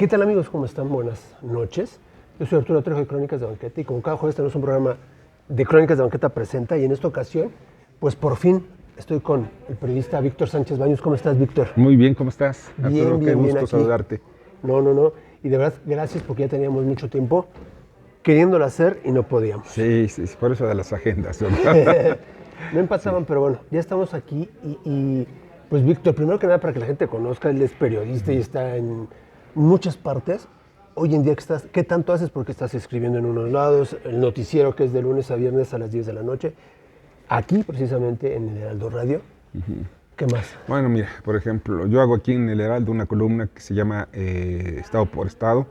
¿Qué tal, amigos? ¿Cómo están? Buenas noches. Yo soy Arturo Trejo de Crónicas de Banqueta y como cada jueves tenemos un programa de Crónicas de Banqueta Presenta y en esta ocasión, pues por fin estoy con el periodista Víctor Sánchez Baños. ¿Cómo estás, Víctor? Muy bien, ¿cómo estás? Bien, Arturo, qué bien, bien gusto aquí. saludarte. No. Y de verdad, gracias porque ya teníamos mucho tiempo queriéndolo hacer y no podíamos. Sí, por eso de las agendas, ¿verdad? No empataban, pero bueno, ya estamos aquí y pues Víctor, primero que nada para que la gente conozca, él es periodista y está en muchas partes. Hoy en día, ¿qué tanto haces? Porque estás escribiendo en unos lados, el noticiero que es de lunes a viernes a las 10 de la noche, aquí precisamente en el Heraldo Radio. ¿Qué más? Bueno, mira, por ejemplo, yo hago aquí en el Heraldo una columna que se llama Estado por Estado.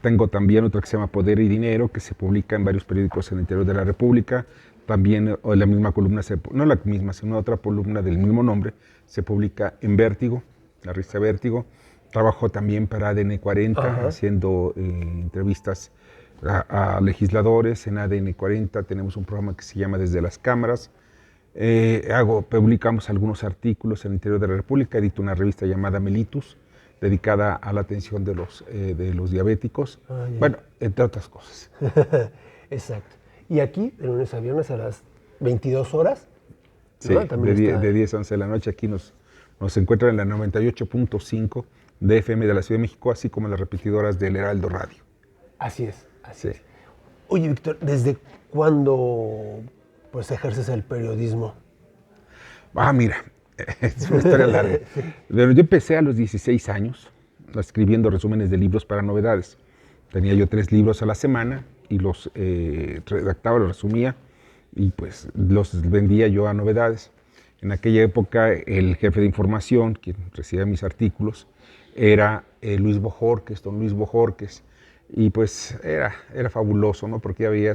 Tengo también otra que se llama Poder y Dinero, que se publica en varios periódicos en el interior de la República. También la misma columna, no la misma, sino otra columna del mismo nombre, se publica en Vértigo, la revista Vértigo. Trabajo también para ADN 40, haciendo entrevistas a legisladores. En ADN 40 tenemos un programa que se llama Desde las Cámaras. Publicamos algunos artículos en el interior de la República. Edito una revista llamada Melitus, dedicada a la atención de los diabéticos. Bueno, entre otras cosas. Exacto. Y aquí, de lunes a viernes a las 22 horas. Sí, ¿no? de 10 a 11 de la noche. Aquí nos encuentran en la 98.5 de FM de la Ciudad de México, así como en las repetidoras del Heraldo Radio. Así es. Oye, Víctor, ¿desde cuándo pues ejerces el periodismo? Mira, es una historia larga. Pero yo empecé a los 16 años escribiendo resúmenes de libros para Novedades. Tenía yo 3 libros a la semana y los redactaba, los resumía y pues los vendía yo a Novedades. En aquella época el jefe de información, quien recibía mis artículos, era Luis Bojorquez, don Luis Bojorquez, y pues era fabuloso, ¿no? Porque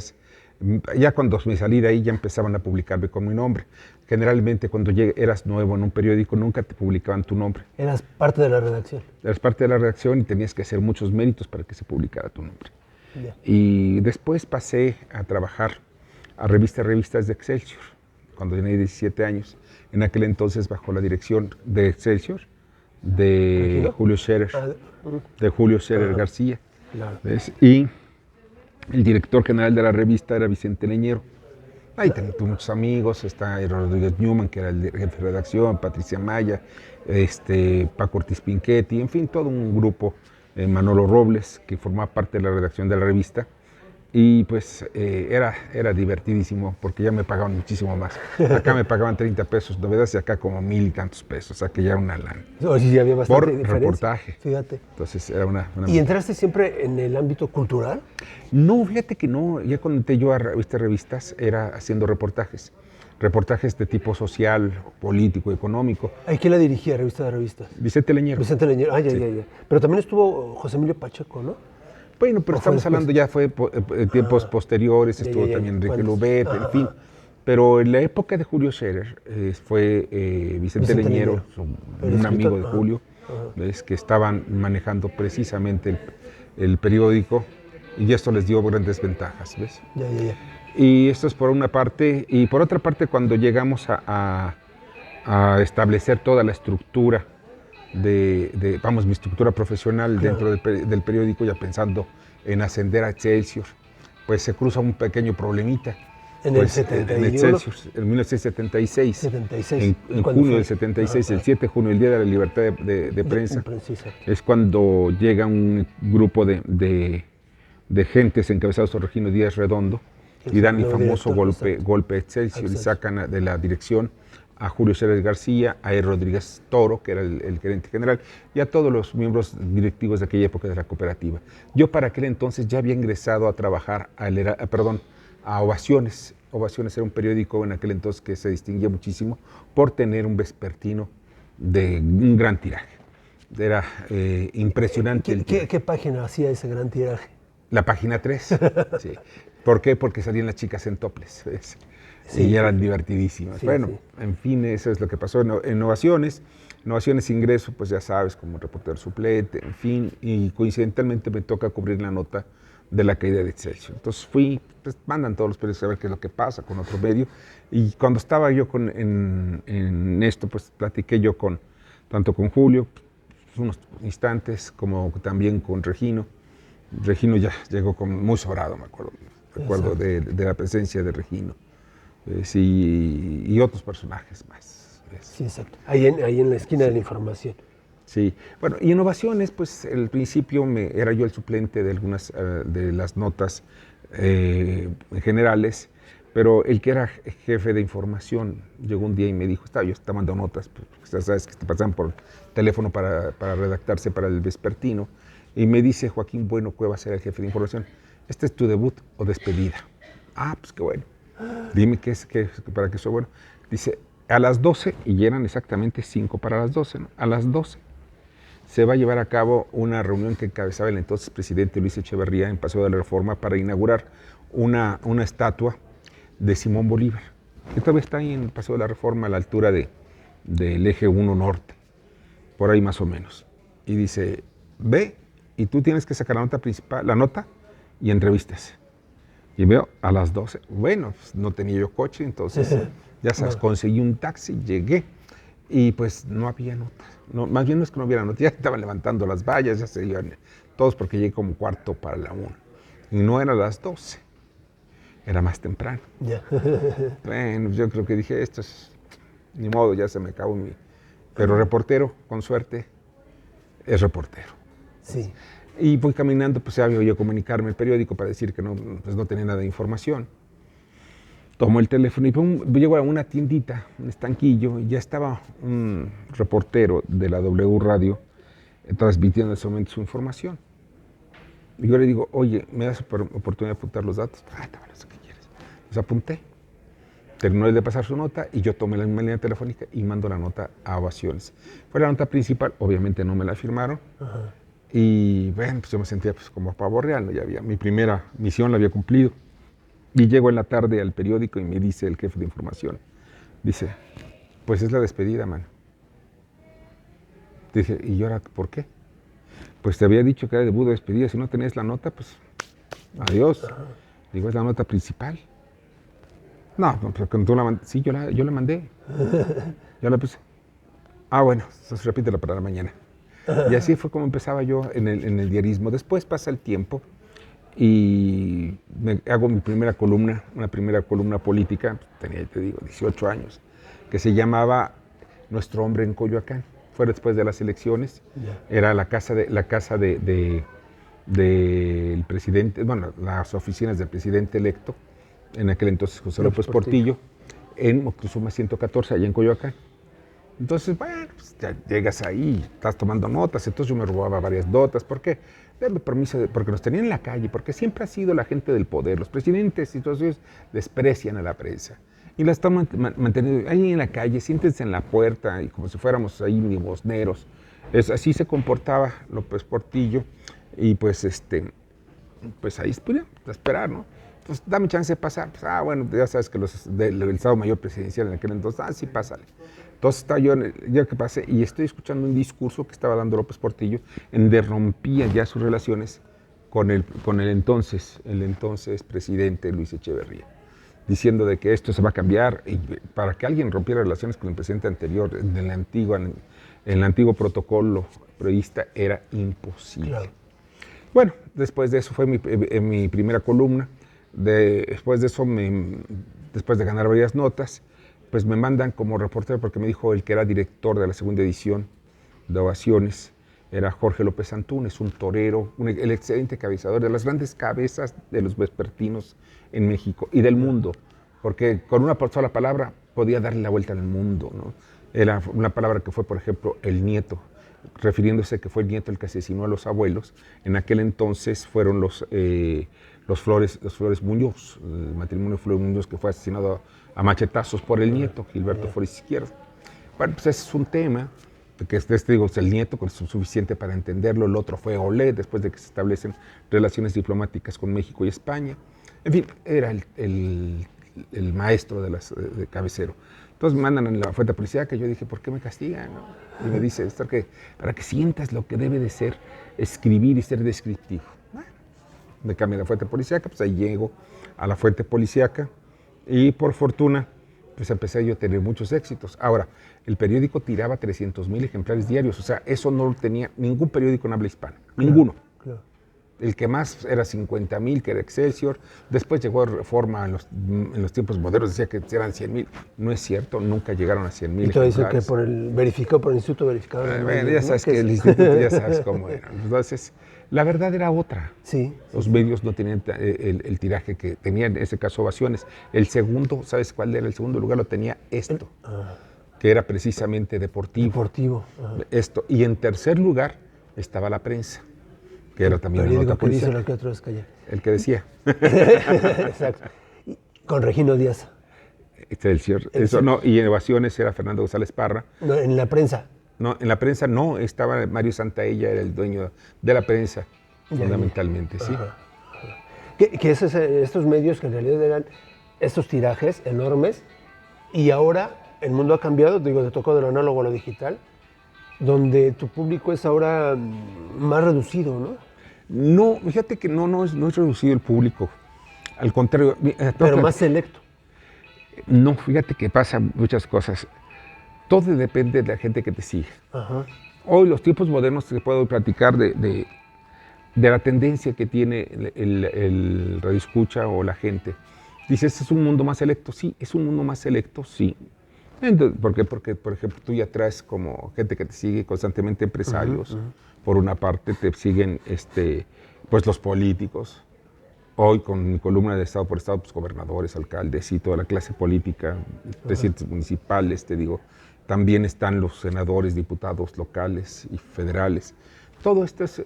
ya cuando me salí de ahí ya empezaban a publicarme con mi nombre. Generalmente cuando eras nuevo en un periódico nunca te publicaban tu nombre. Eras parte de la redacción. Eras parte de la redacción y tenías que hacer muchos méritos para que se publicara tu nombre. Yeah. Y después pasé a trabajar a revistas de Excelsior, cuando tenía 17 años. En aquel entonces bajo la dirección de Excelsior, de Julio Scherer, García. Claro. ¿Ves? Y el director general de la revista era Vicente Leñero. Ahí tuve muchos amigos, está Rodríguez Newman, que era el jefe de redacción, Patricia Maya, Paco Ortiz Pinchetti, en fin, todo un grupo, Manolo Robles, que formaba parte de la redacción de la revista. Y pues era divertidísimo porque ya me pagaban muchísimo más. Acá me pagaban 30 pesos Novedades y acá como 1000 y tantos pesos, o sea que ya era una lana. Sí, había bastante por diferencia. Reportaje. Fíjate. Entonces era una ¿Y entraste siempre en el ámbito cultural? No, fíjate que no. Ya cuando entré yo a revistas era haciendo reportajes de tipo social, político, económico. ¿A quién la dirigía, Revista de Revistas? Vicente Leñero. Vicente Leñero, ya. Pero también estuvo José Emilio Pacheco, ¿no? Bueno, pero estamos hablando ya fue tiempos posteriores, estuvo también Enrique Lubet, en fin. Pero en la época de Julio Scherer fue Vicente Leñero, un amigo de Julio, que estaban manejando precisamente el periódico y esto les dio grandes ventajas, ¿ves? Ya. Y esto es por una parte. Y por otra parte, cuando llegamos a establecer toda la estructura mi estructura profesional dentro del periódico, ya pensando en ascender a Excelsior, pues se cruza un pequeño problemita. ¿En pues, el 71? En Excelsior, en 1976. En junio del 76, el 7 de junio, el Día de la Libertad de Prensa, es cuando llega un grupo de gentes encabezados por Regino Díaz Redondo y dan el famoso golpe Excelsior y sacan de la dirección a Julio Scherer García, a Rodríguez Toro, que era el gerente general, y a todos los miembros directivos de aquella época de la cooperativa. Yo para aquel entonces ya había ingresado a trabajar a Ovaciones. Ovaciones era un periódico en aquel entonces que se distinguía muchísimo por tener un vespertino de un gran tiraje. Era impresionante. ¿Qué página hacía ese gran tiraje? La página 3. Sí. ¿Por qué? Porque salían las chicas en toples. Y eran divertidísimas. En fin, eso es lo que pasó en Ovaciones. En Ovaciones ingreso, pues ya sabes, como reportero suplente, en fin, y coincidentalmente me toca cubrir la nota de la caída de Excelsior. Entonces mandan todos los periodistas a ver qué es lo que pasa con otro medio, y cuando estaba yo en esto, pues platiqué yo tanto con Julio, unos instantes, como también con Regino. Regino ya llegó muy sobrado, me acuerdo de la presencia de Regino. Sí, y otros personajes más. Sí, exacto. Ahí en la esquina de la información. Sí, bueno, y innovaciones, pues al principio era yo el suplente de algunas de las notas generales, pero el que era jefe de información llegó un día y me dijo, yo estaba mandando notas, pues, sabes que te pasan por teléfono para redactarse para el vespertino, y me dice Joaquín Bueno Cuevas, era el jefe de información, ¿este es tu debut o despedida? Pues qué bueno. Dime para qué soy bueno. Dice, a las 12, y eran exactamente 5 para las 12, ¿no? A las 12 se va a llevar a cabo una reunión que encabezaba el entonces presidente Luis Echeverría en Paseo de la Reforma para inaugurar una estatua de Simón Bolívar, que todavía está ahí en el Paseo de la Reforma a la altura del eje 1 norte, por ahí más o menos. Y dice, ve y tú tienes que sacar la nota y entrevistas. Y veo a las 12, bueno, pues no tenía yo coche, entonces ya sabes, conseguí un taxi, llegué y pues no había notas. No, más bien no es que no hubiera notas, ya estaban levantando las vallas, ya se iban todos porque llegué como 1:45. Y no era a las 12, era más temprano. Bueno, yo creo que dije, esto es, ni modo, ya se me acabó Pero reportero, con suerte, es reportero. Sí. Y voy caminando, pues había yo comunicarme al periódico para decir que no tenía nada de información. Tomo el teléfono y llego a una tiendita, un estanquillo, y ya estaba un reportero de la W Radio transmitiendo en ese momento su información. Y yo le digo, oye, ¿me das oportunidad de apuntar los datos? Bueno, eso que quieres. Pues apunté. Terminó de pasar su nota y yo tomé la misma línea telefónica y mando la nota a Ovaciones. Fue la nota principal, obviamente no me la firmaron. Ajá. Y bueno, pues yo me sentía como pavo real, ¿no? Mi primera misión la había cumplido. Y llego en la tarde al periódico y me dice el jefe de información, dice, pues es la despedida, man. Dije, ¿y ahora por qué? Pues te había dicho que era debut de despedida, si no tenías la nota, pues adiós. Digo, es la nota principal. No, pero cuando tú la mandaste, sí, yo la mandé. Yo la puse. Bueno, entonces repítelo para la mañana. Y así fue como empezaba yo en el diarismo. Después pasa el tiempo y hago mi primera columna, una primera columna política, tenía, te digo, 18 años, que se llamaba Nuestro Hombre en Coyoacán. Fue después de las elecciones, era la casa del presidente, bueno, las oficinas del presidente electo, en aquel entonces José López Portillo, en Moctezuma 114, allá en Coyoacán. Entonces, bueno, pues ya llegas ahí, estás tomando notas, entonces yo me robaba varias notas. ¿Por qué? Dame permiso, porque nos tenían en la calle, porque siempre ha sido la gente del poder. Los presidentes y todos ellos desprecian a la prensa. Y la están manteniendo ahí en la calle, siéntense en la puerta, y como si fuéramos ahí limosneros. Así se comportaba López Portillo, y pues ahí a esperar, ¿no? Pues dame chance de pasar. Pues, bueno, ya sabes que del Estado Mayor Presidencial en aquel entonces, sí, pásale. Entonces estaba yo que pasé y estoy escuchando un discurso que estaba dando López Portillo, en donde rompía ya sus relaciones con el entonces presidente Luis Echeverría, diciendo de que esto se va a cambiar, y para que alguien rompiera relaciones con el presidente anterior en el antiguo protocolo periodista era imposible. Claro. Bueno, después de eso fue mi primera columna. Después de eso, después de ganar varias notas, pues me mandan como reportero, porque me dijo el que era director de la segunda edición de Ovaciones, era Jorge López Antúnez, un torero, el excelente cabezador, de las grandes cabezas de los vespertinos en México y del mundo, porque con una sola palabra podía darle la vuelta al mundo, ¿no? Era una palabra que fue, por ejemplo, el nieto, refiriéndose que fue el nieto el que asesinó a los abuelos. En aquel entonces fueron los Flores Muñoz, el matrimonio Flores Muñoz, que fue asesinado a machetazos por el nieto, Gilberto Flores Izquierdo. Bueno, pues ese es un tema, que digo, el nieto es suficiente para entenderlo. El otro fue Olé, después de que se establecen relaciones diplomáticas con México y España. En fin, era el maestro de cabecero. Entonces me mandan en la fuente policíaca, y yo dije, ¿por qué me castigan? ¿No? Y me dice, para que sientas lo que debe de ser escribir y ser descriptivo. Bueno, me cambié a la fuente policíaca, pues ahí llego a la fuente policíaca, y por fortuna pues empecé yo a tener muchos éxitos. Ahora, el periódico tiraba 300,000 ejemplares diarios, o sea, eso no lo tenía ningún periódico en habla hispana, ninguno. Claro. El que más era 50,000, que era Excelsior. Después llegó Reforma en los tiempos modernos, decía que eran 100,000. No es cierto, nunca llegaron a 100,000 ejemplares. Entonces, que verificado por el Instituto Verificador. Bueno, ya sabes que el Instituto, ya sabes cómo era. Entonces, la verdad era otra. Sí. Los medios no tenían el tiraje que tenían, en ese caso, Ovaciones. El segundo, ¿sabes cuál era el segundo lugar? Lo tenía esto, que era precisamente deportivo. Deportivo. Esto. Y en tercer lugar estaba La Prensa, que era también una nota policial. Dice lo que otros callan. El que decía. Exacto. Con Regino Díaz. Excelsior. Eso no, y en Ovaciones era Fernando González Parra. No, en La Prensa. No, en La Prensa no, estaba Mario Santaella, era el dueño de La Prensa, fundamentalmente, sí. Que estos medios que en realidad eran estos tirajes enormes, y ahora el mundo ha cambiado, digo, te tocó de lo análogo a lo digital, donde tu público es ahora más reducido, ¿no? No, fíjate que no es reducido el público, al contrario. Pero más selecto. No, fíjate que pasan muchas cosas. Todo depende de la gente que te sigue. Ajá. Hoy, los tiempos modernos, te puedo platicar de la tendencia que tiene el radioescucha o la gente. Dices, ¿este es un mundo más selecto? Sí, es un mundo más selecto, sí. ¿Por qué? Porque, por ejemplo, tú ya traes como gente que te sigue constantemente, empresarios. Por una parte, te siguen pues los políticos. Hoy, con mi columna de Estado por Estado, pues gobernadores, alcaldes y toda la clase política, presidentes municipales, te digo. También están los senadores, diputados locales y federales. Todo esto es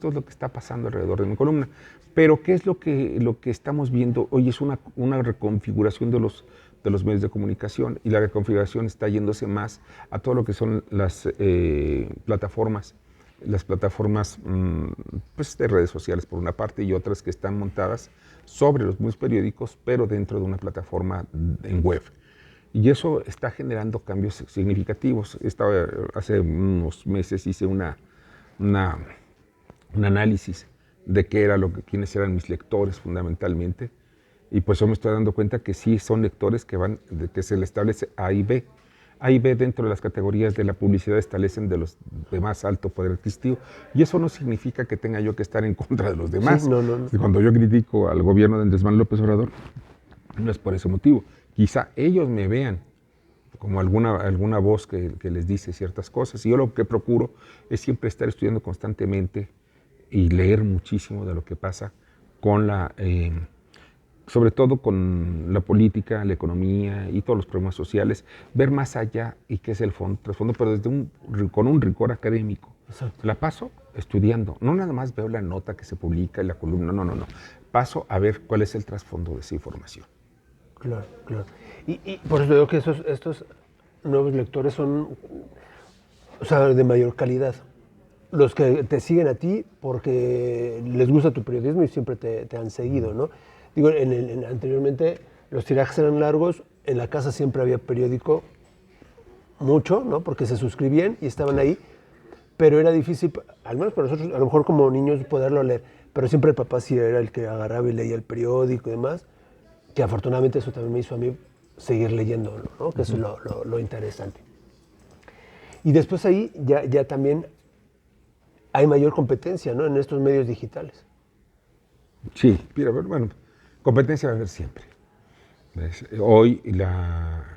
lo que está pasando alrededor de mi columna. Pero ¿qué es lo que estamos viendo hoy? Es una reconfiguración de los medios de comunicación, y la reconfiguración está yéndose más a todo lo que son las plataformas pues, de redes sociales por una parte, y otras que están montadas sobre los mismos periódicos, pero dentro de una plataforma en web. Y eso está generando cambios significativos. Hace unos meses hice un análisis de quiénes eran mis lectores fundamentalmente, y pues yo me estoy dando cuenta que sí son lectores que se les establece A y B. A y B dentro de las categorías de la publicidad establecen de los de más alto poder adquisitivo, y eso no significa que tenga yo que estar en contra de los demás. Sí, no. Cuando yo critico al gobierno de Andrés Manuel López Obrador, no es por ese motivo. Quizá ellos me vean como alguna voz que les dice ciertas cosas, y yo lo que procuro es siempre estar estudiando constantemente y leer muchísimo de lo que pasa con sobre todo con la política, la economía y todos los problemas sociales, ver más allá y qué es el trasfondo, pero con un rigor académico. Exacto. La paso estudiando, no nada más veo la nota que se publica en la columna, no. Paso a ver cuál es el trasfondo de esa información. Claro. Y por eso digo que estos nuevos lectores son, o sea, de mayor calidad. Los que te siguen a ti porque les gusta tu periodismo y siempre te han seguido, ¿no? Digo, anteriormente los tirajes eran largos, en la casa siempre había periódico, mucho, ¿no? Porque se suscribían y estaban ahí, pero era difícil, al menos para nosotros, a lo mejor como niños, poderlo leer, pero siempre el papá sí era el que agarraba y leía el periódico y demás, que afortunadamente eso también me hizo a mí seguir leyendo, ¿no? Que eso es lo interesante. Y después ahí ya también hay mayor competencia, ¿no? En estos medios digitales. Sí, mira, bueno, competencia va a haber siempre. Hoy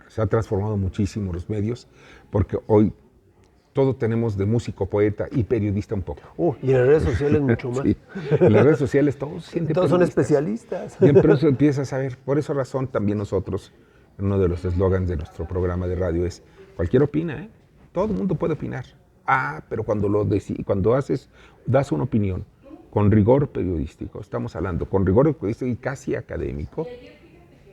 se ha transformado muchísimo los medios, porque hoy todo tenemos de músico, poeta y periodista un poco. Y en las redes sociales mucho más. Sí, en las redes sociales todos son especialistas. Y por eso empiezas a ver, por esa razón también nosotros, uno de los eslogans de nuestro programa de radio es, cualquiera opina, ¿eh? Todo el mundo puede opinar. Pero cuando das una opinión con rigor periodístico, estamos hablando con rigor periodístico y casi académico,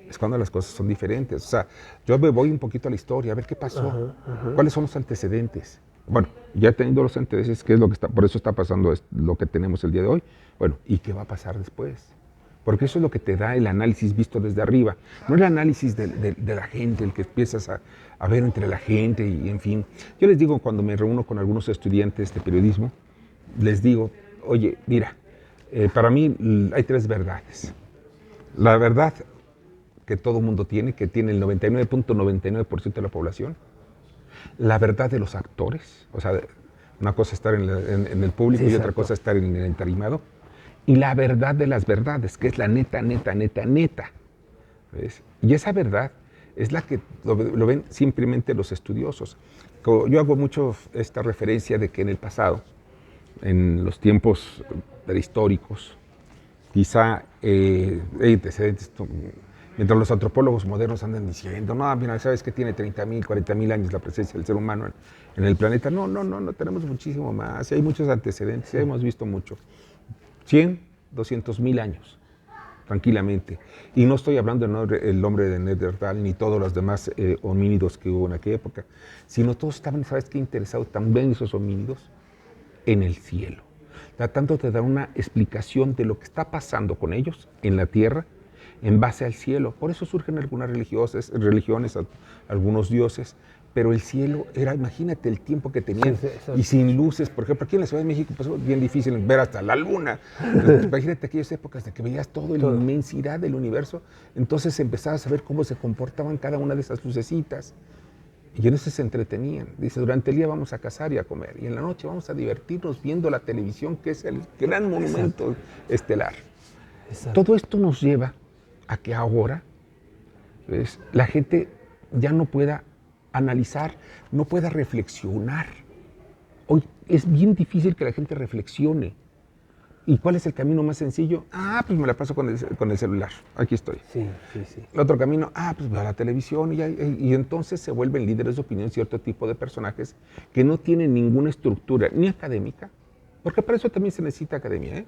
es cuando las cosas son diferentes. O sea, yo me voy un poquito a la historia, a ver qué pasó, cuáles son los antecedentes. Bueno, ya teniendo los antecedentes, ¿qué es lo que por eso está pasando lo que tenemos el día de hoy? Bueno, ¿y qué va a pasar después? Porque eso es lo que te da el análisis visto desde arriba, no el análisis de la gente, el que empiezas a ver entre la gente y en fin. Yo les digo, cuando me reúno con algunos estudiantes de periodismo, les digo, oye, mira, para mí hay tres verdades. La verdad que todo mundo tiene, que tiene el 99.99% de la población, la verdad de los actores, o sea, una cosa es estar en el público y otra cosa es estar en el entarimado, y la verdad de las verdades, que es la neta, ¿ves? Y esa verdad es la que lo ven simplemente los estudiosos. Yo hago mucho esta referencia de que en el pasado, en los tiempos prehistóricos, quizá hay antecedentes, mientras los antropólogos modernos andan diciendo, no, mira, ¿sabes que tiene 30.000, 40.000 años la presencia del ser humano en el planeta? No, tenemos muchísimo más, hay muchos antecedentes, hemos visto mucho. 100, 200.000 años, tranquilamente. Y no estoy hablando del hombre de Neandertal ni todos los demás homínidos que hubo en aquella época, sino todos estaban, ¿sabes qué? Interesados también esos homínidos en el cielo, tratando de dar una explicación de lo que está pasando con ellos en la tierra en base al cielo. Por eso surgen algunas religiones, algunos dioses, pero el cielo era, imagínate el tiempo que tenían, y sin luces. Por ejemplo, aquí en la Ciudad de México pues, es bien difícil ver hasta la luna. Entonces, imagínate aquellas épocas de que veías toda la inmensidad del universo, entonces empezabas a ver cómo se comportaban cada una de esas lucecitas. Y en eso se entretenían. Dice, durante el día vamos a cazar y a comer, y en la noche vamos a divertirnos viendo la televisión, que es el gran monumento estelar. Todo esto nos lleva a que ahora, ¿ves?, la gente ya no pueda analizar, no pueda reflexionar. Hoy es bien difícil que la gente reflexione. ¿Y cuál es el camino más sencillo? Pues me la paso con el celular, aquí estoy. Sí. El otro camino, pues veo la televisión y entonces se vuelven líderes de opinión cierto tipo de personajes que no tienen ninguna estructura, ni académica, porque para eso también se necesita academia, ¿eh?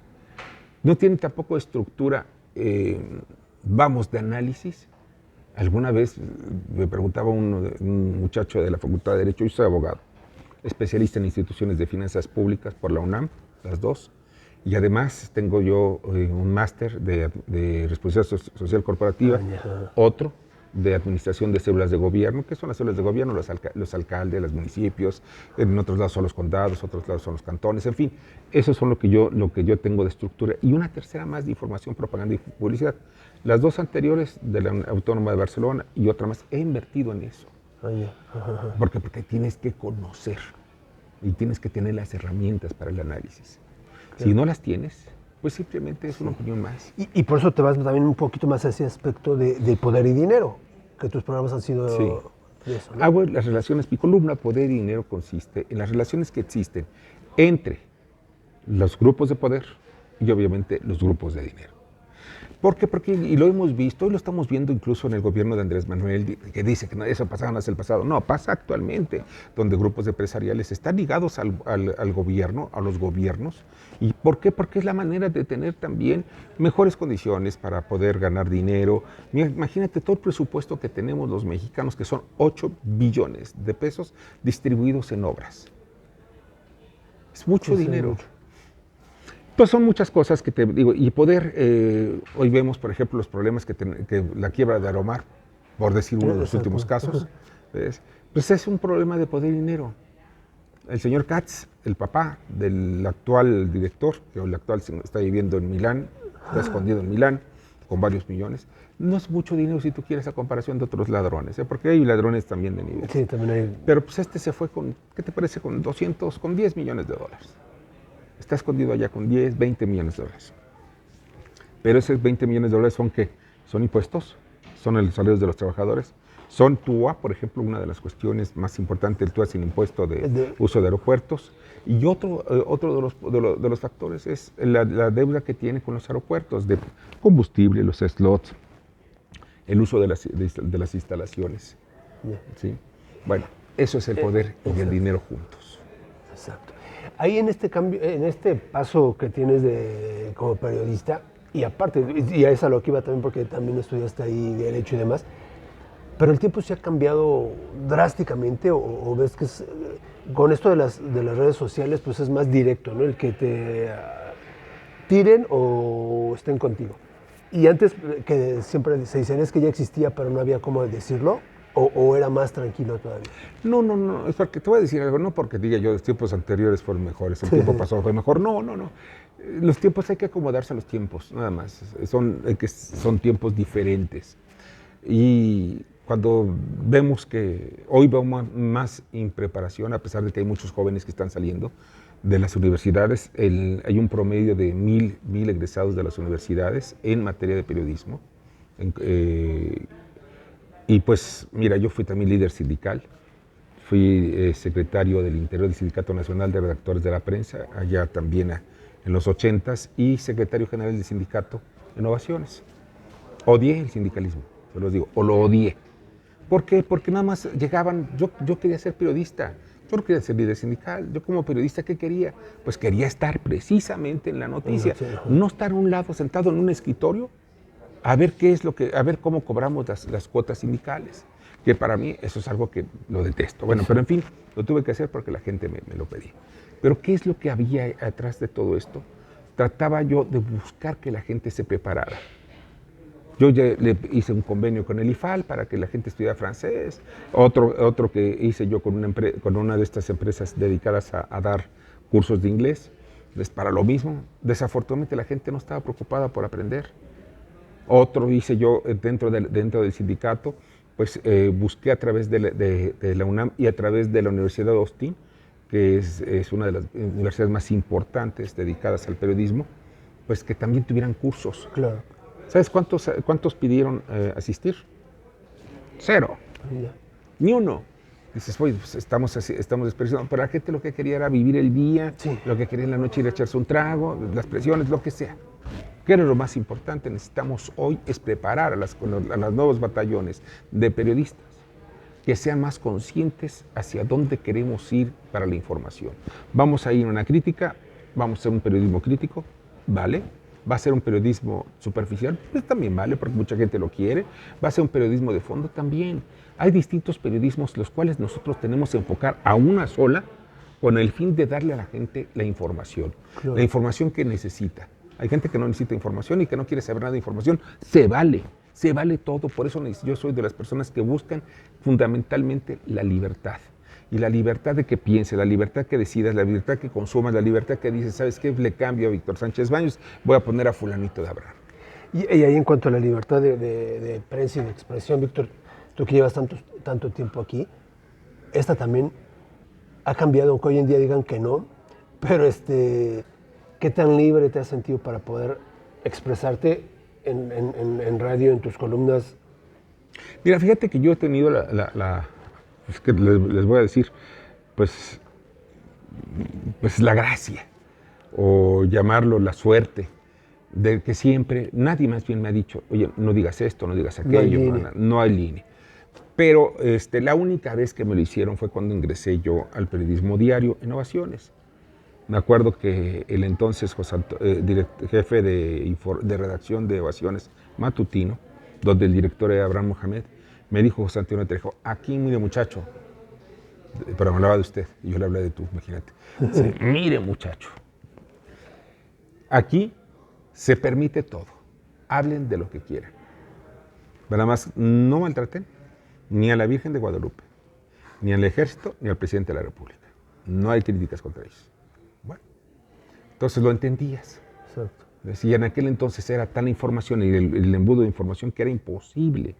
No tienen tampoco estructura, de análisis. Alguna vez me preguntaba un muchacho de la Facultad de Derecho, yo soy abogado, especialista en instituciones de finanzas públicas por la UNAM, las dos, y además tengo yo un máster de responsabilidad social corporativa, otro de administración de células de gobierno. ¿Qué son las células de gobierno? Los alcaldes, los municipios, en otros lados son los condados, otros lados son los cantones, en fin, eso son lo que yo tengo de estructura. Y una tercera más de información, propaganda y publicidad. Las dos anteriores de la Autónoma de Barcelona y otra más, he invertido en eso. Porque tienes que conocer y tienes que tener las herramientas para el análisis. Si no las tienes, pues simplemente es una opinión más. Y por eso te vas también un poquito más a ese aspecto de poder y dinero, que tus programas han sido de eso, ¿no? Hago las relaciones, mi columna Poder y Dinero consiste en las relaciones que existen entre los grupos de poder y obviamente los grupos de dinero. ¿Por qué? Porque, y lo hemos visto, y lo estamos viendo incluso en el gobierno de Andrés Manuel, que dice que eso pasaba, no es el pasado. No, pasa actualmente, donde grupos empresariales están ligados al gobierno, a los gobiernos. ¿Y por qué? Porque es la manera de tener también mejores condiciones para poder ganar dinero. Imagínate todo el presupuesto que tenemos los mexicanos, que son 8 billones de pesos distribuidos en obras. Es mucho dinero. Pues son muchas cosas que te digo, y poder, hoy vemos, por ejemplo, los problemas que la quiebra de Aeromar, por decir uno de los últimos casos, ¿ves? Pues es un problema de poder y dinero. El señor Katz, el papá del actual director, que el actual está viviendo en Milán, está escondido en Milán, con varios millones, no es mucho dinero si tú quieres a comparación de otros ladrones, porque hay ladrones también de nivel. Sí, también hay. Pero pues se fue con, ¿qué te parece? Con 10 millones de dólares. Está escondido allá con 10, 20 millones de dólares. Pero esos 20 millones de dólares son ¿qué? Son impuestos, son los salarios de los trabajadores, son TUA, por ejemplo, una de las cuestiones más importantes, el TUA sin impuesto de uso de aeropuertos. Y otro de los factores es la deuda que tiene con los aeropuertos, de combustible, los slots, el uso de las instalaciones. ¿Sí? Bueno, eso es el poder y el dinero juntos. Exacto. Ahí en este cambio, en este paso que tienes como periodista, y aparte, y a eso a lo que iba también porque también estudiaste ahí Derecho y demás, pero el tiempo se ha cambiado drásticamente o ves que con esto de las redes sociales pues es más directo, ¿no? El que te tiren o estén contigo. Y antes, que siempre se dicen, es que ya existía pero no había cómo decirlo. ¿O era más tranquilo todavía? No, es porque te voy a decir algo, no porque diga yo los tiempos anteriores fueron mejores, el tiempo pasado fue mejor, no. Los tiempos hay que acomodarse a los tiempos, nada más, son tiempos diferentes. Y cuando vemos que hoy vemos más impreparación, a pesar de que hay muchos jóvenes que están saliendo de las universidades, hay un promedio de 1,000 egresados de las universidades en materia de periodismo. Y pues, mira, yo fui también líder sindical, fui secretario del Interior del Sindicato Nacional de Redactores de la Prensa, allá también en los 80s, y secretario general del sindicato en Ovaciones. Odié el sindicalismo, se los digo, o lo odié. ¿Por qué? Porque nada más llegaban, yo quería ser periodista, yo no quería ser líder sindical, yo como periodista, ¿qué quería? Pues quería estar precisamente en la noticia, no estar a un lado sentado en un escritorio a ver a ver cómo cobramos las cuotas sindicales, que para mí eso es algo que lo detesto. Bueno, pero en fin, lo tuve que hacer porque la gente me lo pedía. Pero ¿qué es lo que había atrás de todo esto? Trataba yo de buscar que la gente se preparara. Yo ya le hice un convenio con el IFAL para que la gente estudiara francés, otro que hice yo con una de estas empresas dedicadas a dar cursos de inglés, pues para lo mismo. Desafortunadamente la gente no estaba preocupada por aprender. Otro hice yo dentro del sindicato, pues busqué a través de la UNAM y a través de la Universidad de Austin, que es una de las universidades más importantes dedicadas al periodismo, pues que también tuvieran cursos. Claro. ¿Sabes cuántos pidieron asistir? 0. Ni uno. Dices, pues estamos desperdiciando. Pero la gente lo que quería era vivir el día, lo que quería en la noche era echarse un trago, las presiones, lo que sea. ¿Qué era lo más importante? Necesitamos hoy es preparar a los nuevos batallones de periodistas que sean más conscientes hacia dónde queremos ir para la información. Vamos a ir a una crítica, vamos a hacer un periodismo crítico, ¿vale? ¿Va a ser un periodismo superficial? Pues también vale, porque mucha gente lo quiere. ¿Va a ser un periodismo de fondo? También. Hay distintos periodismos los cuales nosotros tenemos que enfocar a una sola con el fin de darle a la gente la información, claro. La información que necesita. Hay gente que no necesita información y que no quiere saber nada de información. Se vale todo. Por eso yo soy de las personas que buscan fundamentalmente la libertad. Y la libertad de que piense, la libertad que decidas, la libertad que consumas, la libertad que dices, ¿sabes qué? Le cambio a Víctor Sánchez Baños, voy a poner a fulanito de Abraham. Y ahí en cuanto a la libertad de prensa y de expresión, Víctor, tú que llevas tanto tiempo aquí, esta también ha cambiado, aunque hoy en día digan que no, pero ¿qué tan libre te has sentido para poder expresarte en radio, en tus columnas? Mira, fíjate que yo he tenido es que les voy a decir, pues la gracia, o llamarlo la suerte, de que siempre, nadie más bien me ha dicho, oye, no digas esto, no digas aquello, no hay línea. Pero la única vez que me lo hicieron fue cuando ingresé yo al periodismo diario en Ovaciones. Me acuerdo que el entonces jefe de redacción de Ovaciones matutino, donde el director era Abraham Mohamed, me dijo, José Antonio Trejo, aquí mire muchacho, pero me hablaba de usted, y yo le hablé de tú, imagínate. Sí, mire muchacho, aquí se permite todo, hablen de lo que quieran. Nada más no maltraten ni a la Virgen de Guadalupe, ni al Ejército, ni al Presidente de la República. No hay críticas contra ellos. Bueno, entonces lo entendías. Exacto. Y en aquel entonces era tan información y el embudo de información que era imposible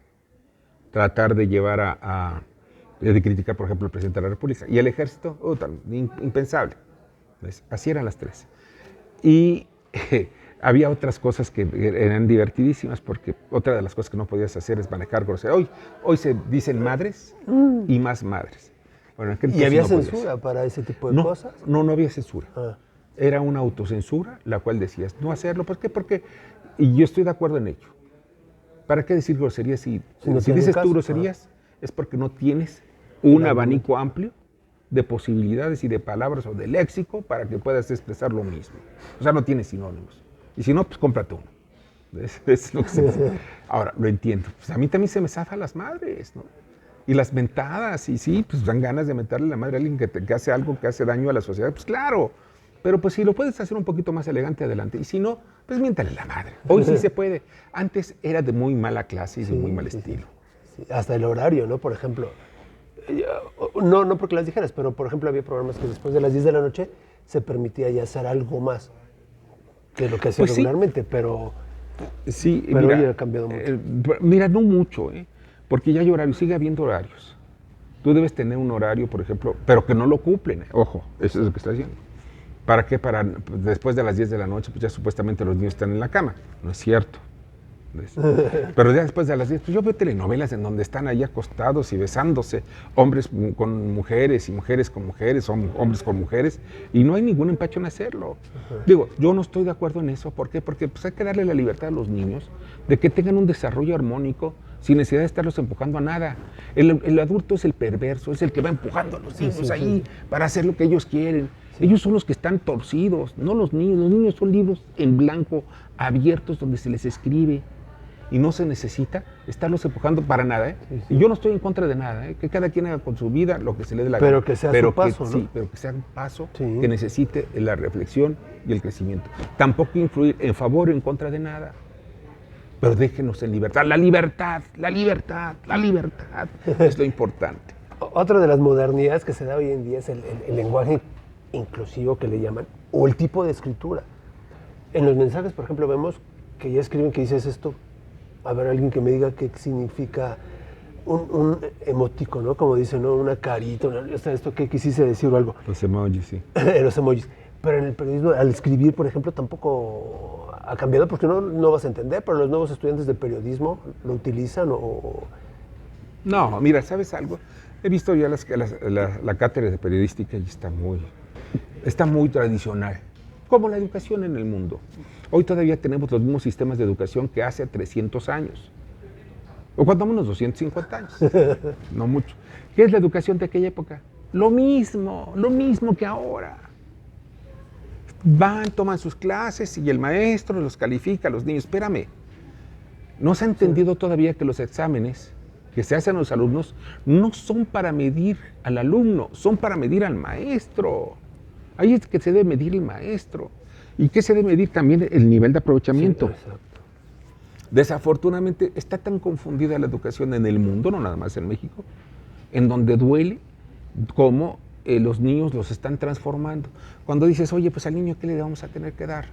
tratar de llevar de criticar, por ejemplo, al Presidente de la República. Y el Ejército, impensable. ¿Ves? Así eran las tres. Y había otras cosas que eran divertidísimas, porque otra de las cosas que no podías hacer es manejar grosería. Hoy se dicen madres y más madres. Bueno, ¿y había censura para ese tipo de cosas? No había censura. Era una autocensura, la cual decías no hacerlo. ¿Por qué? Porque, y yo estoy de acuerdo en ello. ¿Para qué decir groserías? Si dices tú groserías, es porque no tienes un abanico amplio de posibilidades y de palabras o de léxico para que puedas expresar lo mismo. O sea, no tienes sinónimos. Y si no, pues cómprate uno. Es lo que se dice. Ahora, lo entiendo. Pues a mí también se me zafan las madres, ¿no? Y las mentadas, y sí, pues dan ganas de mentarle la madre a alguien que hace algo que hace daño a la sociedad. Pues claro. Pero pues si lo puedes hacer un poquito más elegante, adelante. Y si no, pues miéntale la madre. Hoy sí se puede. Antes era de muy mala clase y de muy mal estilo. Sí. Hasta el horario, ¿no? Por ejemplo, no porque las dijeras, pero por ejemplo había programas que después de las 10 de la noche se permitía ya hacer algo más que lo que hacía regularmente, pero Sí, pero mira, hoy ha cambiado mucho. Mira, no mucho, porque ya hay horarios, sigue habiendo horarios. Tú debes tener un horario, por ejemplo, pero que no lo cumplen. Ojo, eso es lo que está diciendo. ¿Para qué? Para después de las 10 de la noche, pues ya supuestamente los niños están en la cama. No es cierto. Pero ya después de las 10, pues yo veo telenovelas en donde están ahí acostados y besándose, hombres con mujeres y mujeres con mujeres, hombres con mujeres, y no hay ningún empacho en hacerlo. Digo, yo no estoy de acuerdo en eso. ¿Por qué? Porque pues, hay que darle la libertad a los niños de que tengan un desarrollo armónico sin necesidad de estarlos empujando a nada. El adulto es el perverso, es el que va empujando a los niños ahí para hacer lo que ellos quieren. Ellos son los que están torcidos, no los niños. Los niños son libros en blanco, abiertos, donde se les escribe. Y no se necesita estarlos empujando para nada. Y yo no estoy en contra de nada, que cada quien haga con su vida lo que se le dé la gana. Pero que sea su paso, ¿no? Sí, pero que sea un paso que necesite la reflexión y el crecimiento. Tampoco influir en favor o en contra de nada. Pero déjenos en libertad. La libertad es lo importante. Otra de las modernidades que se da hoy en día es el lenguaje inclusivo que le llaman, o el tipo de escritura. En los mensajes, por ejemplo, vemos que ya escriben que dices esto. A ver, alguien que me diga qué significa un emoticono, ¿no? Como dicen, ¿no? Una carita, esto que quisiste decir o algo. Los emojis, sí. Los emojis. Pero en el periodismo, al escribir, por ejemplo, tampoco ha cambiado, porque no vas a entender, pero los nuevos estudiantes de periodismo lo utilizan o... No, mira, ¿sabes algo? He visto ya la cátedra de periodística y está muy tradicional, como la educación en el mundo. Hoy todavía tenemos los mismos sistemas de educación que hace 300 años, o cuando menos 250 años, no mucho. ¿Qué es la educación de aquella época? Lo mismo que ahora. Van, toman sus clases y el maestro los califica a los niños. Espérame, no se ha entendido todavía que los exámenes que se hacen a los alumnos no son para medir al alumno, son para medir al maestro. Ahí es que se debe medir el maestro. ¿Y qué se debe medir? También el nivel de aprovechamiento. Sí, exacto. Desafortunadamente está tan confundida la educación en el mundo, no nada más en México, en donde duele cómo los niños los están transformando. Cuando dices, oye, pues al niño, ¿qué le vamos a tener que dar?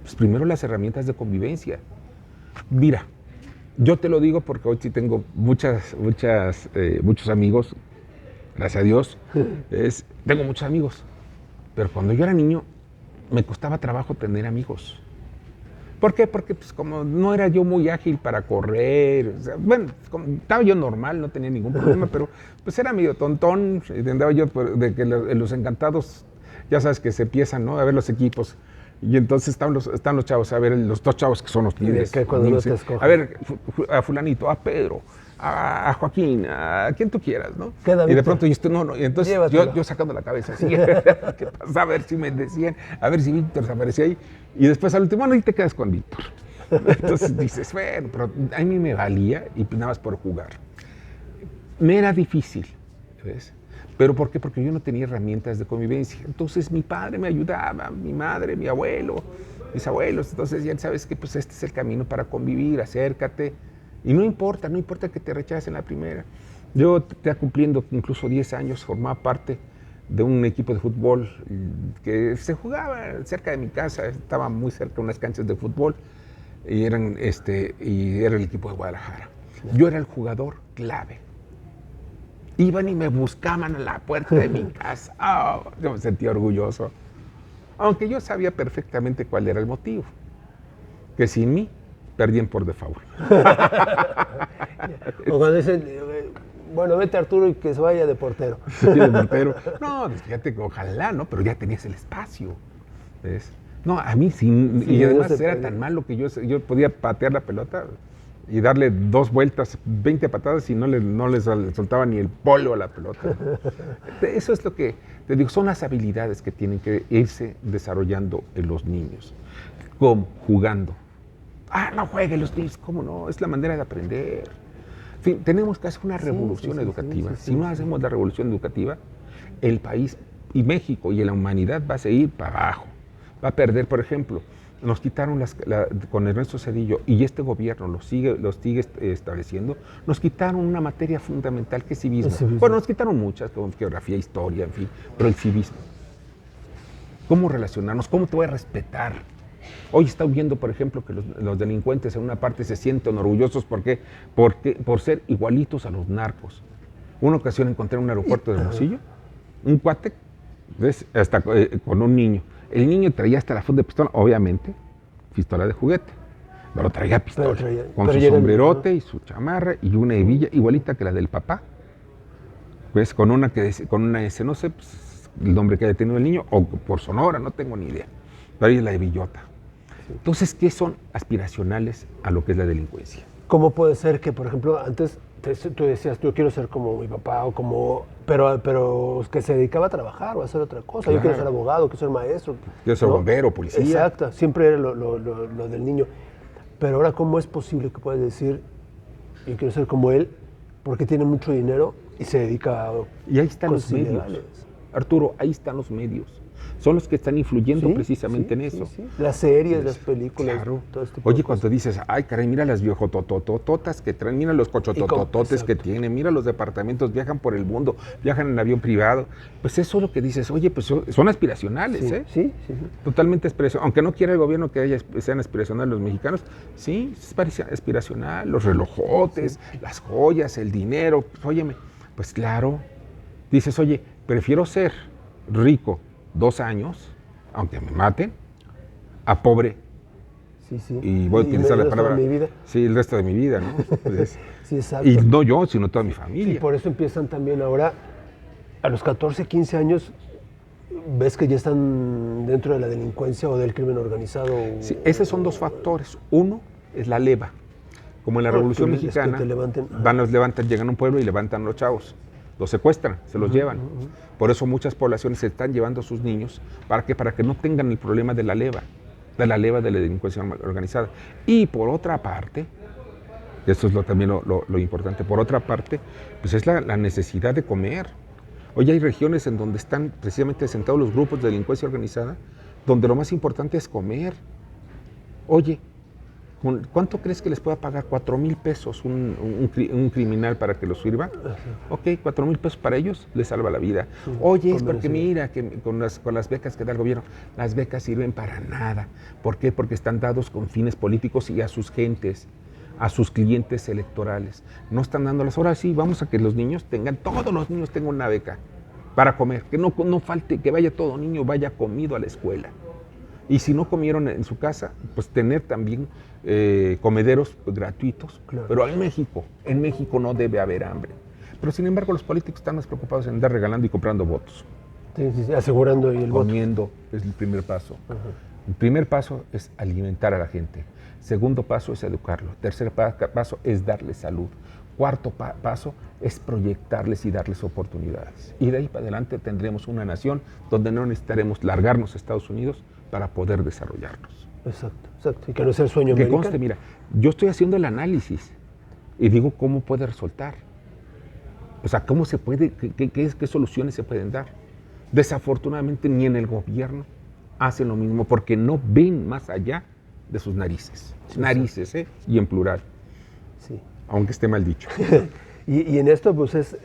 Pues primero las herramientas de convivencia. Mira, yo te lo digo porque hoy sí tengo muchos amigos, gracias a Dios, tengo muchos amigos, pero cuando yo era niño me costaba trabajo tener amigos. ¿Por qué? Porque pues, como no era yo muy ágil para correr, o sea, bueno, estaba yo normal, no tenía ningún problema, pero pues era medio tontón, andaba yo de que los encantados, ya sabes que se empiezan, ¿no? A ver los equipos. Y entonces están los chavos, a ver, los dos chavos que son los líderes. A ver, a fulanito, a Pedro, a Joaquín, a quien tú quieras, ¿no? Y de pronto, y entonces yo sacando la cabeza así, ¿qué pasa? A ver si me decían, a ver si Víctor se aparecía ahí. Y después al último, bueno, y te quedas con Víctor. Entonces dices, bueno, pero a mí me valía y nada más por jugar. Me era difícil, ¿ves? ¿Pero por qué? Porque yo no tenía herramientas de convivencia. Entonces mi padre me ayudaba, mi madre, mi abuelo, mis abuelos. Entonces ya sabes que pues este es el camino para convivir, acércate. Y no importa que te rechacen la primera. Yo, ya cumpliendo incluso 10 años, formaba parte de un equipo de fútbol que se jugaba cerca de mi casa. Estaba muy cerca de unas canchas de fútbol y era el equipo de Guadalajara. Yo era el jugador clave. Iban y me buscaban a la puerta de mi casa. Oh, yo me sentía orgulloso. Aunque yo sabía perfectamente cuál era el motivo. Que sin mí, perdían por default. O cuando dicen, bueno, vete Arturo y que se vaya de portero. Sí, de portero. No, fíjate, ojalá, ¿no? Pero ya tenías el espacio. ¿Ves? No, a mí sí. Y además era tan malo que yo podía patear la pelota y darle 2 vueltas, 20 patadas y no les soltaba ni el polo a la pelota. Eso es lo que te digo, son las habilidades que tienen que irse desarrollando en los niños. ¿Cómo? Jugando. No jueguen los niños, ¿cómo no? Es la manera de aprender. En fin, tenemos que hacer una revolución educativa. Si no hacemos la revolución educativa, el país y México y la humanidad va a seguir para abajo. Va a perder, por ejemplo, nos quitaron con Ernesto Zedillo, y este gobierno los sigue estableciendo, nos quitaron una materia fundamental que es civismo. Bueno, nos quitaron muchas, como geografía, historia, en fin, pero el civismo. ¿Cómo relacionarnos? ¿Cómo te voy a respetar? Hoy está viendo, por ejemplo, que los delincuentes en una parte se sienten orgullosos por ser igualitos a los narcos. Una ocasión encontré en un aeropuerto de Hermosillo un cuate, ¿ves? Hasta con un niño. El niño traía hasta la funda de pistola, obviamente, pistola de juguete, pero traía pistola, con su sombrerote y su chamarra y una hebilla igualita que la del papá. Pues con una S, no sé pues, el nombre que haya tenido el niño, o por Sonora, no tengo ni idea, pero ahí es la hebillota. Entonces, ¿qué son aspiracionales a lo que es la delincuencia? ¿Cómo puede ser que, por ejemplo, antes tú decías, yo quiero ser como mi papá, o como, pero que se dedicaba a trabajar o a hacer otra cosa? Claro. Yo quiero ser abogado, quiero ser maestro. Quiero ser bombero, policía. Exacto, siempre era lo del niño. Pero ahora, ¿cómo es posible que puedas decir, yo quiero ser como él, porque tiene mucho dinero y se dedica a... Y ahí están los medios. Ilegales. Arturo, ahí están los medios. Son los que están influyendo precisamente en eso. Sí. Las series, las películas, claro. Todo este tipo Oye, de cuando cosas. dices, ay, caray, mira las viejototototas que traen, mira los cochototototes que tienen, mira los departamentos, viajan por el mundo, viajan en avión privado. Pues eso es lo que dices, oye, pues son aspiracionales, ¿eh? Sí. Totalmente aspiracional. Aunque no quiera el gobierno que sean aspiracionales los mexicanos, sí, es aspiracional. Los relojotes, las joyas, el dinero, pues óyeme, pues claro. Dices, oye, prefiero ser rico 2 años, aunque me maten, a pobre. Sí. Y voy a utilizar la palabra. Mi vida. Sí, el resto de mi vida, ¿no? Pues, sí, exacto. Y no yo, sino toda mi familia. Y por eso empiezan también ahora, a los 14, 15 años, ves que ya están dentro de la delincuencia o del crimen organizado. Sí, esos son 2 factores. Uno es la leva. Como en la Revolución Mexicana, los levantan, llegan a un pueblo y levantan a los chavos. Los secuestran, se los llevan. Por eso muchas poblaciones se están llevando a sus niños para que no tengan el problema de la leva de la delincuencia organizada. Y por otra parte, esto es también lo importante, por otra parte, pues es la necesidad de comer. Hoy hay regiones en donde están precisamente sentados los grupos de delincuencia organizada, donde lo más importante es comer. Oye, ¿cuánto crees que les pueda pagar? 4,000 pesos un criminal para que los sirva. Ok, 4,000 pesos para ellos les salva la vida. Oye, es porque mira, que con las becas que da el gobierno, las becas sirven para nada. ¿Por qué? Porque están dados con fines políticos y a sus gentes, a sus clientes electorales. No están dándolas. Ahora sí, vamos a que todos los niños tengan una beca para comer. Que no falte, que vaya todo niño, vaya comido a la escuela. Y si no comieron en su casa, pues tener también comederos gratuitos. Claro. Pero en México no debe haber hambre. Pero sin embargo los políticos están más preocupados en andar regalando y comprando votos. Sí, asegurando el voto. Comiendo es el primer paso. El primer paso es alimentar a la gente. Segundo paso es educarlo. Tercer paso es darles salud. Cuarto paso es proyectarles y darles oportunidades. Y de ahí para adelante tendremos una nación donde no necesitaremos largarnos a Estados Unidos para poder desarrollarnos. Exacto. Y que no sea el sueño americano. Que conste, mira, yo estoy haciendo el análisis y digo cómo puede resultar. O sea, cómo se puede, qué soluciones se pueden dar. Desafortunadamente ni en el gobierno hacen lo mismo porque no ven más allá de sus narices. Sí, narices, y en plural. Sí. Aunque esté mal dicho. y en esto, pues es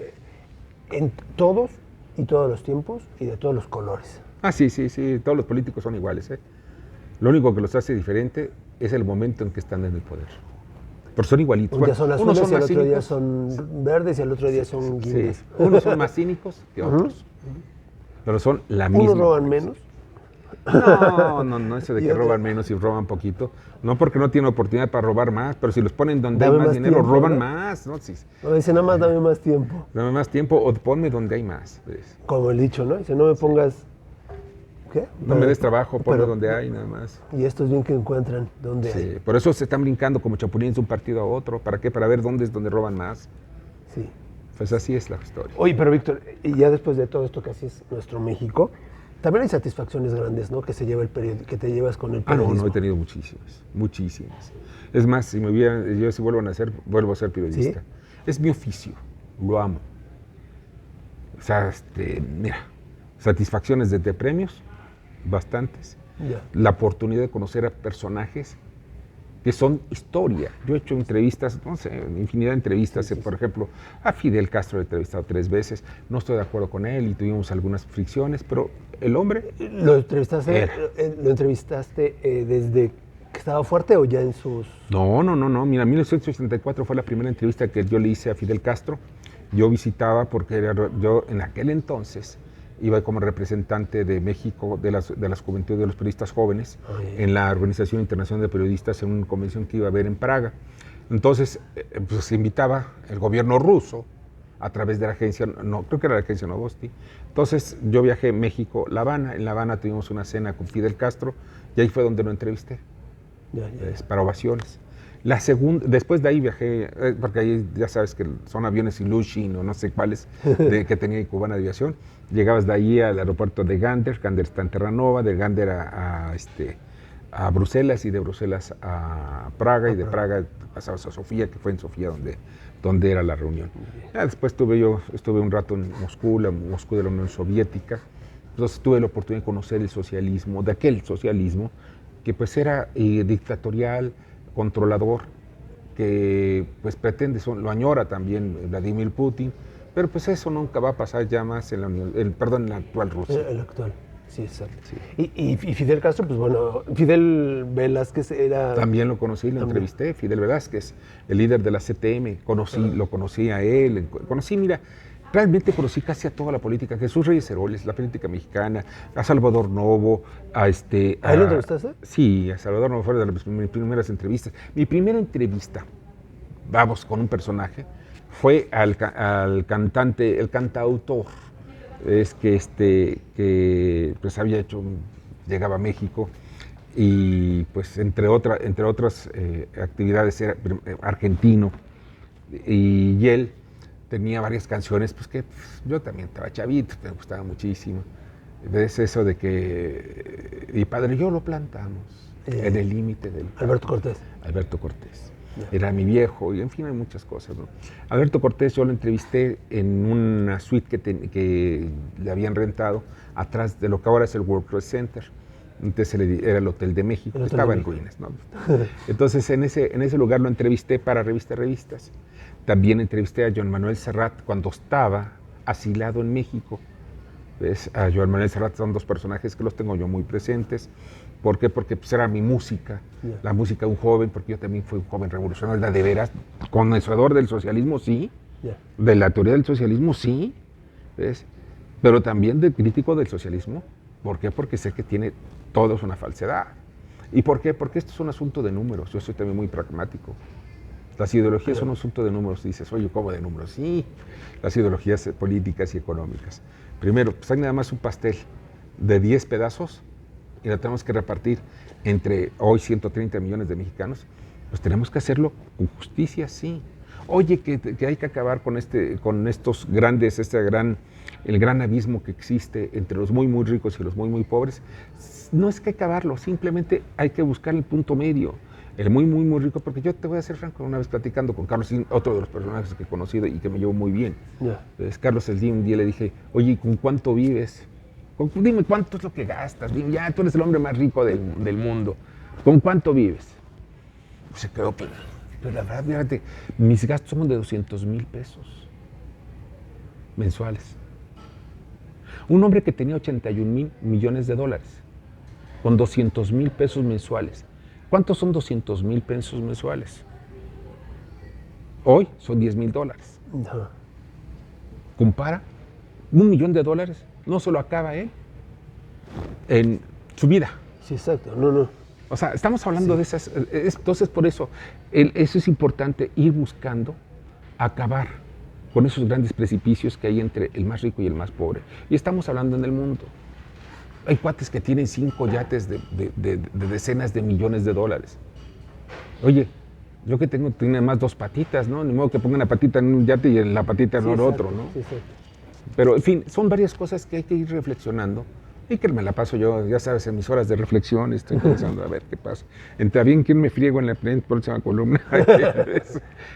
en todos y todos los tiempos y de todos los colores. Sí, todos los políticos son iguales. Lo único que los hace diferente es el momento en que están en el poder. Pero son igualitos. Un día son azules y el otro día son verdes y el otro día son guindas. Sí. Unos son más cínicos que otros, pero son la misma. ¿Unos roban menos? No, eso de que roban menos y roban poquito. No, porque no tienen oportunidad para robar más, pero si los ponen donde hay más dinero, tiempo, roban más. ¿No? Sí. No, dice nada más dame más tiempo. Dame más tiempo o ponme donde hay más. ¿Ves? Como el dicho, ¿no? Dice, no me pongas... ¿Qué? No me des trabajo, ponme donde hay nada más. Y esto es bien que encuentran donde hay. Por eso se están brincando como chapulines de un partido a otro. ¿Para qué? Para ver dónde es donde roban más. Sí. Pues así es la historia. Oye, pero Víctor, y ya después de todo esto que así es nuestro México, también hay satisfacciones grandes, ¿no? Que se lleva que te llevas con el periodismo. No, he tenido muchísimas. Es más, si vuelvo a ser periodista. ¿Sí? Es mi oficio, lo amo. O sea, mira, satisfacciones desde premios, bastantes. Ya. La oportunidad de conocer a personajes que son historia. Yo he hecho entrevistas, no sé, infinidad de entrevistas, por ejemplo, a Fidel Castro lo he entrevistado 3 veces, no estoy de acuerdo con él y tuvimos algunas fricciones, pero el hombre... ¿Lo entrevistaste desde que estaba fuerte o ya en sus...? No, mira, 1984 fue la primera entrevista que yo le hice a Fidel Castro. Yo visitaba porque yo en aquel entonces iba como representante de México, de las juventudes de los periodistas jóvenes, en la Organización Internacional de Periodistas, en una convención que iba a haber en Praga. Entonces, pues se invitaba el gobierno ruso a través de la agencia, no, creo que era la agencia Novosti. Entonces, yo viajé a México, La Habana. En La Habana tuvimos una cena con Fidel Castro y ahí fue donde lo entrevisté, para ovaciones. La segunda, después de ahí viajé, porque ahí ya sabes que son aviones Ilyushin o no sé cuáles que tenía Cubana de Aviación. Llegabas de ahí al aeropuerto de Gander está en Terranova, de Gander a Bruselas y de Bruselas a Praga y de Praga pasabas a Sofía, que fue en Sofía donde era la reunión. Ya después estuve un rato en Moscú, Moscú de la Unión Soviética. Entonces tuve la oportunidad de conocer el socialismo, de aquel socialismo que pues era dictatorial, controlador, que pues pretende, lo añora también Vladimir Putin, pero pues eso nunca va a pasar ya más en la actual Rusia. El actual, sí, exacto. Sí. Y Fidel Castro, pues bueno, Fidel Velázquez era... También lo conocí, lo entrevisté, Fidel Velázquez, el líder de la CTM, lo conocí a él, realmente conocí casi a toda la política, Jesús Reyes Heroles, la política mexicana, a Salvador Novo, ¿A él lo entrevistaste? Sí, a Salvador Novo fue de mis primeras entrevistas. Mi primera entrevista, con un personaje, fue al cantante, el cantautor, que pues llegaba a México y pues entre otras actividades era argentino y él tenía varias canciones, pues que yo también estaba chavito, me gustaba muchísimo. Es eso de que mi padre y yo lo plantamos en el límite del... Alberto Cortés. Alberto Cortés. Era mi viejo y en fin hay muchas cosas, ¿no? Alberto Cortés yo lo entrevisté en una suite que le habían rentado atrás de lo que ahora es el World Trade Center. Antes era el Hotel de México, que estaba en ruinas, ¿no? Entonces en ese lugar lo entrevisté para Revistas. También entrevisté a Joan Manuel Serrat cuando estaba asilado en México. ¿Ves? A Joan Manuel Serrat son 2 personajes que los tengo yo muy presentes. ¿Por qué? Porque pues, era mi música, la música de un joven, porque yo también fui un joven revolucionario, de veras, conocedor del socialismo, sí, de la teoría del socialismo, sí, ¿ves? Pero también de crítico del socialismo. ¿Por qué? Porque sé que tiene todo es una falsedad. ¿Y por qué? Porque esto es un asunto de números, yo soy también muy pragmático. Las ideologías son un asunto de números. Dices, oye, ¿cómo de números? Sí, las ideologías políticas y económicas. Primero, pues hay nada más un pastel de 10 pedazos y lo tenemos que repartir entre hoy 130 millones de mexicanos. Pues tenemos que hacerlo con justicia, sí. Oye, que hay que acabar con estos grandes, el gran abismo que existe entre los muy, muy ricos y los muy, muy pobres. No es que acabarlo, simplemente hay que buscar el punto medio. El muy, muy, muy rico, porque yo te voy a ser franco, una vez platicando con Carlos Slim, otro de los personajes que he conocido y que me llevo muy bien. Entonces, Carlos Slim, un día le dije, oye, ¿con cuánto vives? Dime, ¿cuánto es lo que gastas? Dime, ya, tú eres el hombre más rico del mundo. ¿Con cuánto vives? Se quedó, pero la verdad, fíjate, mis gastos son de 200,000 pesos mensuales. Un hombre que tenía 81,000 millones de dólares, con 200,000 pesos mensuales. ¿Cuántos son 200,000 pesos mensuales? Hoy son $10,000. Compara, $1,000,000 no se lo acaba él en su vida. Sí, exacto. No. O sea, estamos hablando de esas... Entonces, por eso, eso es importante, ir buscando acabar con esos grandes precipicios que hay entre el más rico y el más pobre. Y estamos hablando en el mundo. Hay cuates que tienen 5 yates de decenas de millones de dólares. Oye, yo que tiene más 2 patitas, ¿no? Ni modo que pongan la patita en un yate y en la patita en otro, ¿no? Sí. Pero, en fin, son varias cosas que hay que ir reflexionando. Y que me la paso yo, ya sabes, en mis horas de reflexión, estoy pensando a ver qué pasa. Entre a bien quién me friego en la próxima columna.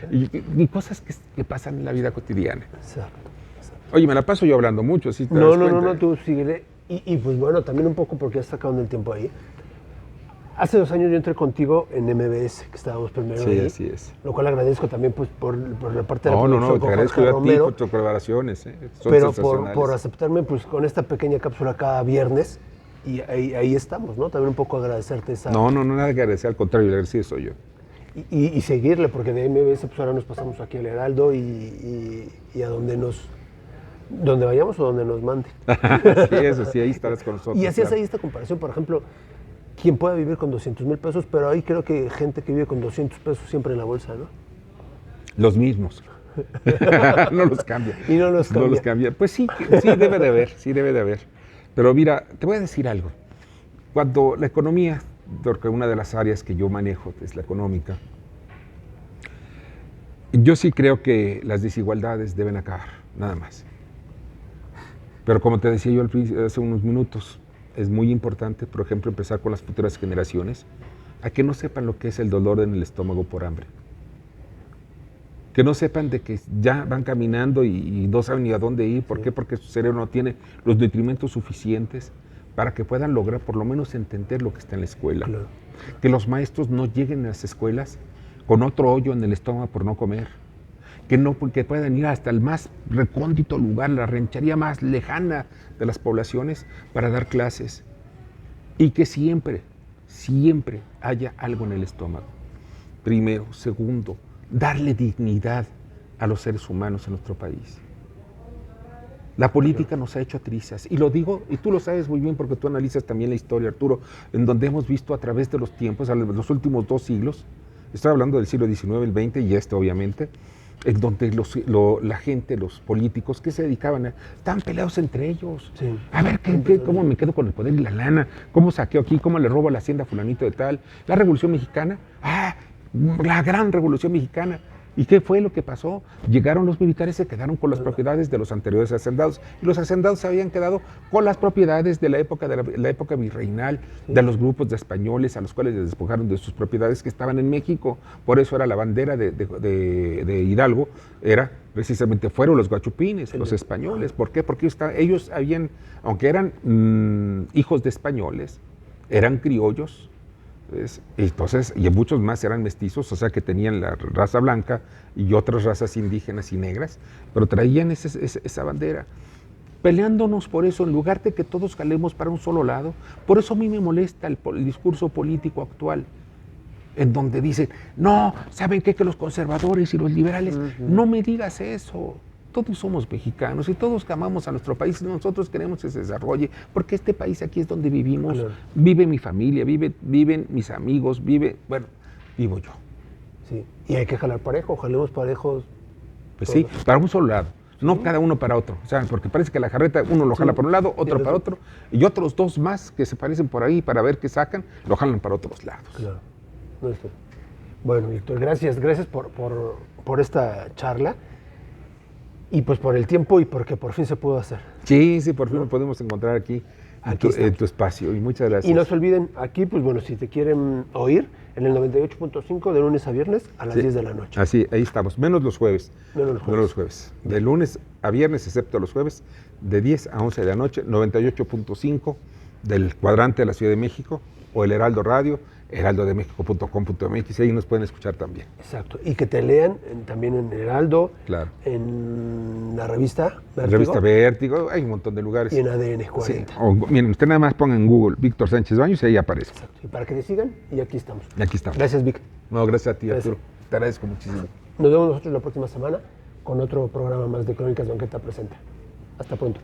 y cosas que pasan en la vida cotidiana. Exacto. Oye, me la paso yo hablando mucho, ¿sí te das cuenta? No, tú síguele. Y pues bueno, también un poco porque ya está acabando el tiempo ahí. Hace 2 años yo entré contigo en MBS, que estábamos primero sí, ahí. Así es. Lo cual agradezco también pues, por la parte de la producción. No, te agradezco a ti por tus colaboraciones. Son pero por aceptarme pues, con esta pequeña cápsula cada viernes. Y ahí estamos, ¿no? También un poco agradecerte esa... No, nada que agradecer, al contrario, el agradecido soy yo. Y seguirle, porque de MBS pues ahora nos pasamos aquí al Heraldo y a donde vayamos o donde nos manden. Sí, eso sí, ahí estarás con nosotros. Y hacías ahí esta comparación, por ejemplo, quien pueda vivir con 200,000 pesos, pero ahí creo que gente que vive con 200 pesos siempre en la bolsa, ¿no? Los mismos. No los cambia. Y no los cambia. No los cambia. Pues sí debe de haber. Pero mira, te voy a decir algo. Cuando la economía, porque una de las áreas que yo manejo es la económica, yo sí creo que las desigualdades deben acabar, nada más. Pero como te decía yo hace unos minutos, es muy importante, por ejemplo, empezar con las futuras generaciones a que no sepan lo que es el dolor en el estómago por hambre. Que no sepan de que ya van caminando y no saben ni a dónde ir. ¿Por qué? Porque su cerebro no tiene los nutrimentos suficientes para que puedan lograr por lo menos entender lo que está en la escuela. Claro. Que los maestros no lleguen a las escuelas con otro hoyo en el estómago por no comer. Que puedan ir hasta el más recóndito lugar, la ranchería más lejana de las poblaciones para dar clases. Y que siempre haya algo en el estómago. Primero. Segundo, darle dignidad a los seres humanos en nuestro país. La política nos ha hecho trizas, y lo digo, y tú lo sabes muy bien porque tú analizas también la historia, Arturo, en donde hemos visto a través de los tiempos, a los últimos 2 siglos, estoy hablando del siglo XIX, el XX y obviamente, en donde la gente, los políticos, ¿qué se dedicaban? Estaban peleados entre ellos. Sí. A ver, ¿cómo me quedo con el poder y la lana? ¿Cómo saqueo aquí? ¿Cómo le robo la hacienda a fulanito de tal? La Revolución Mexicana, la gran Revolución Mexicana. ¿Y qué fue lo que pasó? Llegaron los militares, se quedaron con las propiedades de los anteriores hacendados, y los hacendados se habían quedado con las propiedades de la época virreinal, de los grupos de españoles a los cuales les despojaron de sus propiedades que estaban en México. Por eso era la bandera de Hidalgo, fueron los guachupines, los españoles. ¿Por qué? Porque ellos habían, aunque eran hijos de españoles, eran criollos. Entonces, y muchos más eran mestizos, o sea que tenían la raza blanca y otras razas indígenas y negras, pero traían esa bandera, peleándonos por eso, en lugar de que todos jalemos para un solo lado. Por eso a mí me molesta el discurso político actual, en donde dicen, no, ¿saben qué? Que los conservadores y los liberales, no me digas eso. Todos somos mexicanos y todos amamos a nuestro país y nosotros queremos que se desarrolle, porque este país aquí es donde vivimos, claro. Vive mi familia, viven mis amigos, vivo yo. Sí, y hay que jalar parejo, jalemos parejos. Pues todos. Sí, para un solo lado, no cada uno para otro, o sea, porque parece que la jarreta uno lo jala por un lado, otro para otro, y otros 2 más que se parecen por ahí para ver qué sacan, lo jalan para otros lados. Claro. Bueno, Víctor, gracias por esta charla. Y pues por el tiempo y porque por fin se pudo hacer. Sí, por fin lo podemos encontrar aquí en tu espacio. Y muchas gracias. Y no se olviden, aquí, pues bueno, si te quieren oír, en el 98.5 de lunes a viernes a las 10 de la noche. Así, ahí estamos. Menos los jueves. Menos los jueves. De lunes a viernes, excepto los jueves, de 10 a 11 de la noche, 98.5 del cuadrante de la Ciudad de México, o el Heraldo Radio, heraldodemexico.com.mx, y ahí nos pueden escuchar también. Exacto, y que te lean también en Heraldo, claro. En la revista Vértigo. La revista Vértigo, hay un montón de lugares. Y en ADN 40. Sí. Miren, usted nada más ponga en Google Víctor Sánchez Baños y ahí aparece. Exacto, y para que te sigan, y aquí estamos. Gracias, Vic. No, gracias a ti, Arturo. Te agradezco muchísimo. Nos vemos nosotros la próxima semana con otro programa más de Crónicas Banqueta Presenta. Hasta pronto.